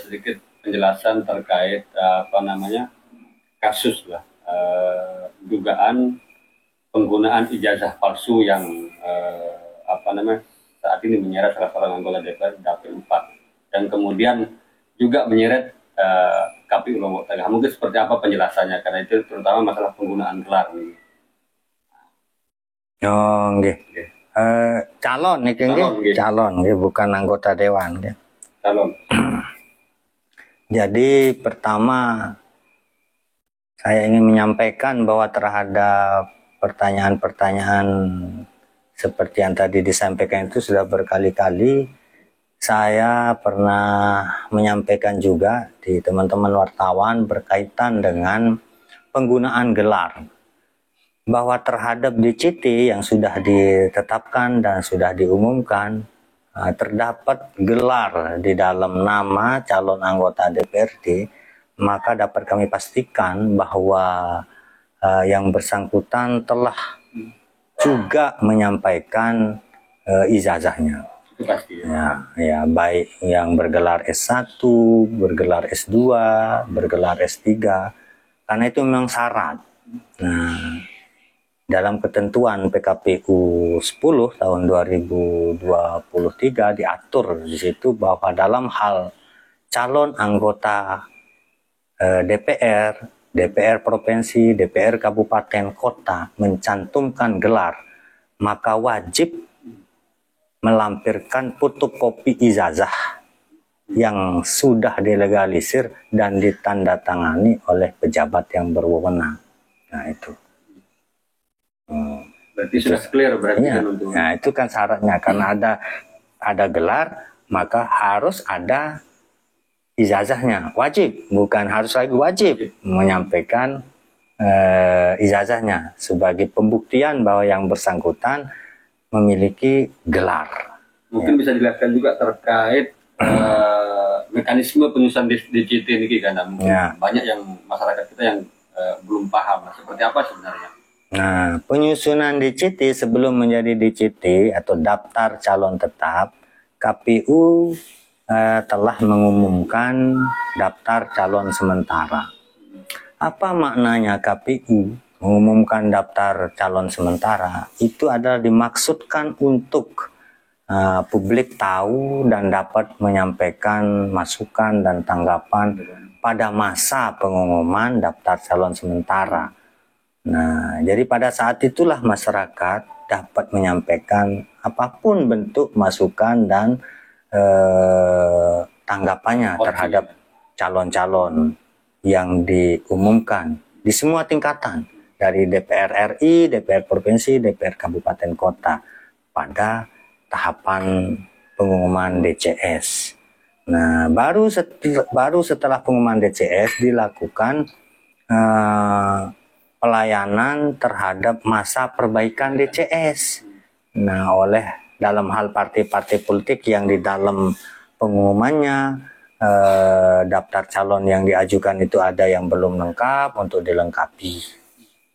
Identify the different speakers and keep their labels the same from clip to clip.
Speaker 1: sedikit penjelasan terkait kasus lah, dugaan penggunaan ijazah palsu yang saat ini menyeret salah seorang anggota DPR Dapil 4 dan kemudian juga menyeret KPU Lombok Tengah. Mungkin seperti apa penjelasannya, karena itu terutama masalah penggunaan gelar ini.
Speaker 2: Oh, nggih. Calon niki nggih, calon nggih, bukan anggota dewan nggih.
Speaker 1: Calon.
Speaker 2: Jadi pertama saya ingin menyampaikan bahwa terhadap pertanyaan-pertanyaan seperti yang tadi disampaikan itu sudah berkali-kali saya pernah menyampaikan juga di teman-teman wartawan berkaitan dengan penggunaan gelar. Bahwa terhadap DCT yang sudah ditetapkan dan sudah diumumkan, terdapat gelar di dalam nama calon anggota DPRD, maka dapat kami pastikan bahwa yang bersangkutan telah juga menyampaikan ijazahnya. Ya, baik yang bergelar S1, bergelar S2, bergelar S3, karena itu memang syarat. Nah, dalam ketentuan PKPU 10 tahun 2023 diatur di situ bahwa dalam hal calon anggota DPR, DPR provinsi, DPR kabupaten kota mencantumkan gelar, maka wajib melampirkan fotokopi ijazah yang sudah dilegalisir dan ditandatangani oleh pejabat yang berwenang. Nah itu.
Speaker 1: Berarti sudah clear berarti
Speaker 2: ya.
Speaker 1: kan untuk.
Speaker 2: Nah itu kan syaratnya, karena ada gelar maka harus ada ijazahnya, wajib, bukan harus lagi, wajib menyampaikan ijazahnya sebagai pembuktian bahwa yang bersangkutan memiliki gelar.
Speaker 1: Mungkin bisa dilihatkan juga terkait mekanisme penyusunan DCT ini kan, mungkin banyak yang masyarakat kita yang belum paham seperti apa sebenarnya.
Speaker 2: Nah, penyusunan DCT sebelum menjadi DCT atau daftar calon tetap, KPU telah mengumumkan daftar calon sementara. Apa maknanya KPU mengumumkan daftar calon sementara? Itu adalah dimaksudkan untuk publik tahu dan dapat menyampaikan masukan dan tanggapan pada masa pengumuman daftar calon sementara. Nah, jadi pada saat itulah masyarakat dapat menyampaikan apapun bentuk masukan dan tanggapannya terhadap calon-calon yang diumumkan di semua tingkatan, dari DPR RI, DPR provinsi, DPR kabupaten kota pada tahapan pengumuman DCS. Nah, baru setelah pengumuman DCS dilakukan pelayanan terhadap masa perbaikan DCS. Nah, oleh dalam hal partai-partai politik yang di dalam pengumumannya daftar calon yang diajukan itu ada yang belum lengkap untuk dilengkapi.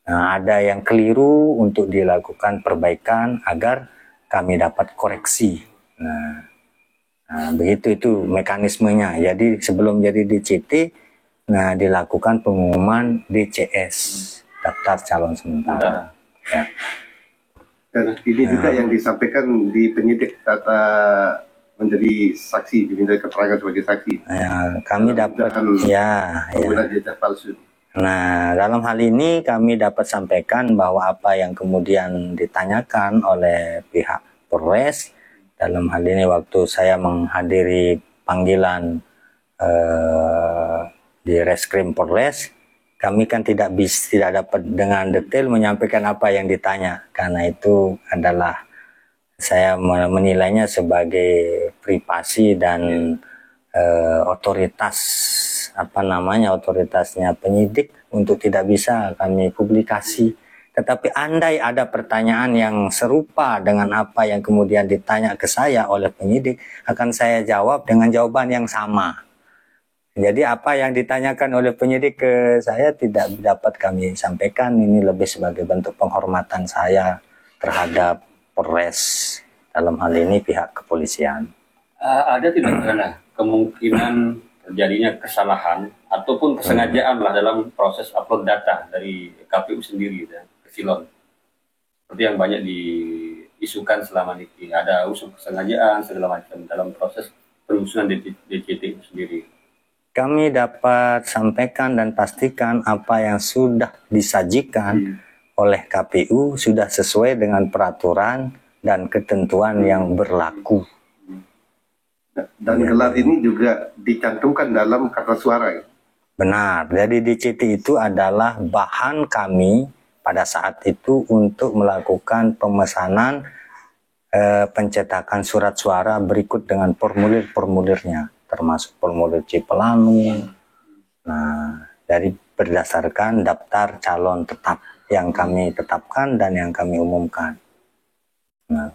Speaker 2: Nah, ada yang keliru untuk dilakukan perbaikan agar kami dapat koreksi. Nah, begitu itu mekanismenya. Jadi sebelum jadi DCT, nah dilakukan pengumuman DCS, daftar calon sementara. Ya.
Speaker 3: Dan ini juga yang disampaikan di penyidik data menjadi saksi, diminta keterangan sebagai saksi.
Speaker 2: Ya, kami dapat
Speaker 3: ijazah palsu.
Speaker 2: Nah, dalam hal ini kami dapat sampaikan bahwa apa yang kemudian ditanyakan oleh pihak Polres, dalam hal ini waktu saya menghadiri panggilan di Reskrim Polres, kami kan tidak dapat dengan detail menyampaikan apa yang ditanya, karena itu adalah saya menilainya sebagai privasi dan otoritasnya penyidik untuk tidak bisa kami publikasi. Tetapi andai ada pertanyaan yang serupa dengan apa yang kemudian ditanya ke saya oleh penyidik, akan saya jawab dengan jawaban yang sama. Jadi apa yang ditanyakan oleh penyidik ke saya tidak dapat kami sampaikan. Ini lebih sebagai bentuk penghormatan saya terhadap Polres, dalam hal ini pihak kepolisian.
Speaker 1: Ada tidak kemungkinan terjadinya kesalahan ataupun kesengajaan lah dalam proses upload data dari KPU sendiri dan Silon. Seperti yang banyak diisukan selama ini, ada unsur kesengajaan segala macam dalam proses penyusunan DCT itu sendiri.
Speaker 2: Kami dapat sampaikan dan pastikan apa yang sudah disajikan oleh KPU sudah sesuai dengan peraturan dan ketentuan yang berlaku.
Speaker 3: Dan gelar ini juga dicantumkan dalam kertas suara. Ya?
Speaker 2: Benar, jadi DCT itu adalah bahan kami pada saat itu untuk melakukan pemesanan pencetakan surat suara berikut dengan formulir-formulirnya, termasuk formulir C Pelanu. Nah, dari berdasarkan daftar calon tetap yang kami tetapkan dan yang kami umumkan. Nah,